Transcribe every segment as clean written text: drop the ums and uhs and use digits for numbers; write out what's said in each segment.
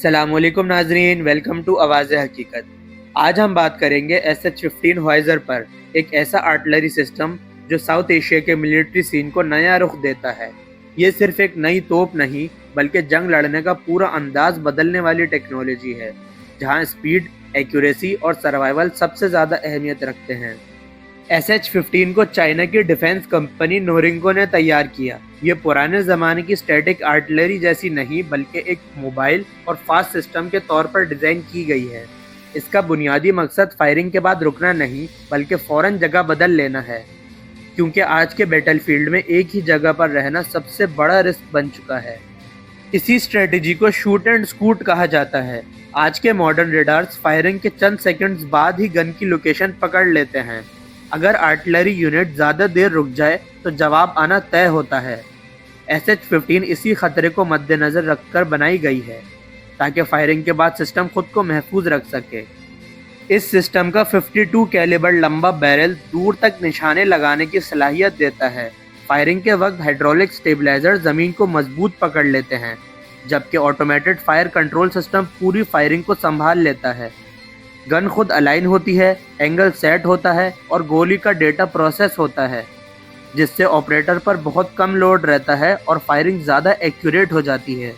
अस्सलाम वालेकुम नाजरीन, वेलकम टू आवाज़ हकीकत। आज हम बात करेंगे SH-15 हॉइज़र पर, एक ऐसा आर्टिलरी सिस्टम जो साउथ एशिया के मिलिट्री सीन को नया रुख देता है। ये सिर्फ एक नई तोप नहीं बल्कि जंग लड़ने का पूरा अंदाज बदलने वाली टेक्नोलॉजी है, जहां स्पीड, एक्यूरेसी और सर्वाइवल सबसे ज़्यादा अहमियत रखते हैं। SH-15 को चाइना की डिफेंस कंपनी नोरिंको ने तैयार किया। ये पुराने ज़माने की स्टैटिक आर्टिलरी जैसी नहीं बल्कि एक मोबाइल और फास्ट सिस्टम के तौर पर डिज़ाइन की गई है। इसका बुनियादी मकसद फायरिंग के बाद रुकना नहीं बल्कि फ़ौरन जगह बदल लेना है, क्योंकि आज के बैटलफील्ड में एक ही जगह पर रहना सबसे बड़ा रिस्क बन चुका है। इसी स्ट्रेटजी को शूट एंड स्कूट कहा जाता है। आज के मॉडर्न रेडार्स फायरिंग के चंद सेकंड्स बाद ही गन की लोकेशन पकड़ लेते हैं। अगर आर्टिलरी यूनिट ज़्यादा देर रुक जाए तो जवाब आना तय होता है। SH-15 इसी खतरे को मद्देनज़र रखकर बनाई गई है ताकि फायरिंग के बाद सिस्टम खुद को महफूज रख सके। इस सिस्टम का 52 कैलिबर लंबा बैरल दूर तक निशाने लगाने की सलाहियत देता है। फायरिंग के वक्त हाइड्रोलिक स्टेबलाइजर ज़मीन को मजबूत पकड़ लेते हैं, जबकि ऑटोमेटेड फायर कंट्रोल सिस्टम पूरी फायरिंग को संभाल लेता है। गन खुद अलाइन होती है, एंगल सेट होता है और गोली का डेटा प्रोसेस होता है, जिससे ऑपरेटर पर बहुत कम लोड रहता है और फायरिंग ज़्यादा एक्यूरेट हो जाती है।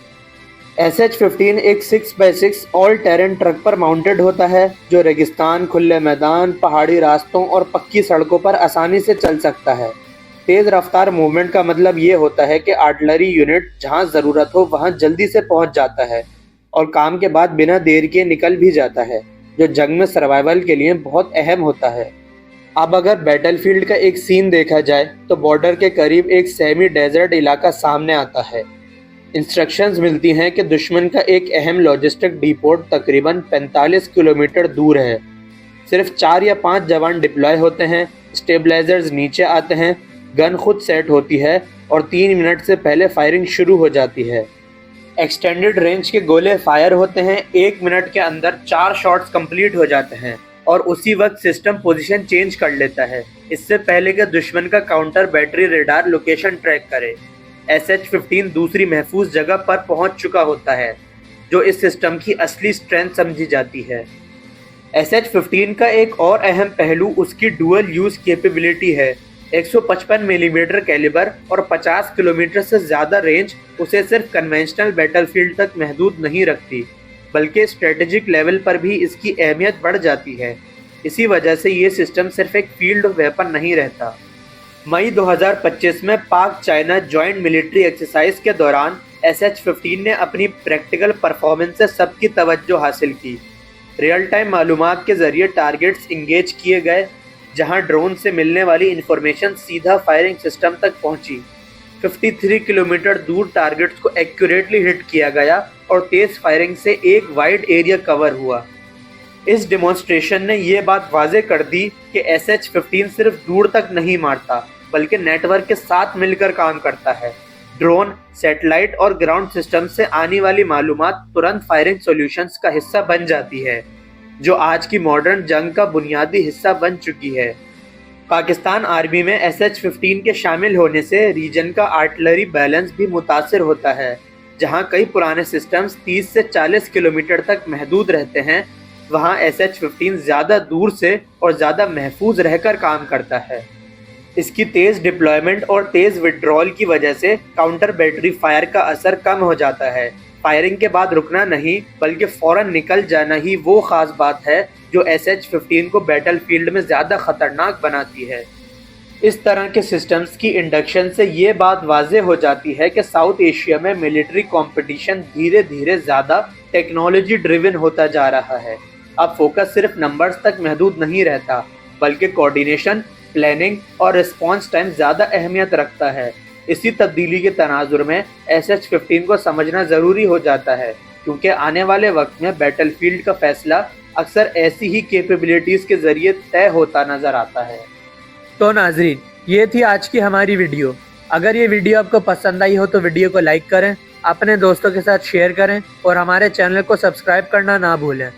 SH-15 एक 6x6 ऑल टेरेन ट्रक पर माउंटेड होता है, जो रेगिस्तान, खुले मैदान, पहाड़ी रास्तों और पक्की सड़कों पर आसानी से चल सकता है। तेज़ रफ्तार मूवमेंट का मतलब ये होता है कि आर्टिलरी यूनिट जहाँ ज़रूरत हो वहाँ जल्दी से पहुँच जाता है और काम के बाद बिना देर के निकल भी जाता है, जो जंग में सर्वाइवल के लिए बहुत अहम होता है। अब अगर बैटलफील्ड का एक सीन देखा जाए तो बॉर्डर के करीब एक सेमी डेजर्ट इलाका सामने आता है। इंस्ट्रक्शंस मिलती हैं कि दुश्मन का एक अहम लॉजिस्टिक डिपोट तकरीबन 45 किलोमीटर दूर है। सिर्फ 4 या 5 जवान डिप्लॉय होते हैं, स्टेबलाइजर्स नीचे आते हैं, गन खुद सेट होती है और 3 मिनट से पहले फायरिंग शुरू हो जाती है। एक्सटेंडेड रेंज के गोले फायर होते हैं। 1 मिनट के अंदर 4 शॉट्स कंप्लीट हो जाते हैं और उसी वक्त सिस्टम पोजीशन चेंज कर लेता है, इससे पहले कि दुश्मन का counter battery radar location track करे। SH-15 दूसरी महफूज जगह पर पहुंच चुका होता है, जो इस सिस्टम की असली स्ट्रेंथ समझी जाती है। SH-15 का एक और अहम पहलू उसकी डुअल यूज़ कैपेबिलिटी है। 155 मिलीमीटर कैलिबर और 50 किलोमीटर से ज़्यादा रेंज उसे सिर्फ कन्वेंशनल बैटलफील्ड तक महदूद नहीं रखती, बल्कि स्ट्रेटेजिक लेवल पर भी इसकी अहमियत बढ़ जाती है। इसी वजह से ये सिस्टम सिर्फ एक फील्ड वेपन नहीं रहता। मई 2025 में पाक चाइना जॉइंट मिलिट्री एक्सरसाइज के दौरान SH-15 ने अपनी प्रैक्टिकल परफॉर्मेंस से सबकी तवज्जो हासिल की। रियल टाइम मालूमात के ज़रिए टारगेट्स इंगेज किए गए, जहां ड्रोन से मिलने वाली इंफॉर्मेशन सीधा फायरिंग सिस्टम तक पहुंची। 53 किलोमीटर दूर टारगेट्स को एक्यूरेटली हिट किया गया और तेज़ फायरिंग से एक वाइड एरिया कवर हुआ। इस डेमोन्स्ट्रेशन ने ये बात वाज़े कर दी कि SH-15 सिर्फ दूर तक नहीं मारता बल्कि नेटवर्क के साथ मिलकर काम करता है। ड्रोन, सैटेलाइट और ग्राउंड सिस्टम से आने वाली मालूमात तुरंत फायरिंग सॉल्यूशंस का हिस्सा बन जाती है, जो आज की मॉडर्न जंग का बुनियादी हिस्सा बन चुकी है। पाकिस्तान आर्मी में SH-15 के शामिल होने से रीजन का आर्टिलरी बैलेंस भी मुतासिर होता है। जहां कई पुराने सिस्टम्स 30 से 40 किलोमीटर तक महदूद रहते हैं, वहां SH-15 ज़्यादा दूर से और ज़्यादा महफूज रहकर काम करता है। इसकी तेज़ डिप्लॉयमेंट और तेज़ विड्रॉल की वजह से काउंटर बैटरी फायर का असर कम हो जाता है। फायरिंग के बाद रुकना नहीं बल्कि फ़ौरन निकल जाना ही वो ख़ास बात है जो SH-15 को बैटलफील्ड में ज़्यादा ख़तरनाक बनाती है। इस तरह के सिस्टम्स की इंडक्शन से ये बात वाज़े हो जाती है कि साउथ एशिया में मिलिट्री कंपटीशन धीरे धीरे ज़्यादा टेक्नोलॉजी ड्रिवन होता जा रहा है। अब फोकस सिर्फ नंबर्स तक महदूद नहीं रहता, बल्कि कोऑर्डिनेशन, प्लानिंग और रिस्पॉन्स टाइम ज़्यादा अहमियत रखता है। इसी तब्दीली के तनाजुर में SH-15 को समझना ज़रूरी हो जाता है, क्योंकि आने वाले वक्त में बैटलफील्ड का फैसला अक्सर ऐसी ही कैपेबिलिटीज़ के ज़रिए तय होता नज़र आता है। तो नाजरीन, ये थी आज की हमारी वीडियो। अगर ये वीडियो आपको पसंद आई हो तो वीडियो को लाइक करें, अपने दोस्तों के साथ शेयर करें और हमारे चैनल को सब्सक्राइब करना ना भूलें।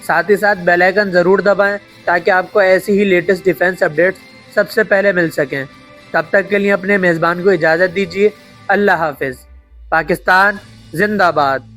साथ ही साथ बेल आइकन ज़रूर दबाएं ताकि आपको ऐसी ही लेटेस्ट डिफेंस अपडेट्स सबसे पहले मिल सकें। तब तक के लिए अपने मेज़बान को इजाज़त दीजिए। अल्लाह हाफिज़। पाकिस्तान जिंदाबाद।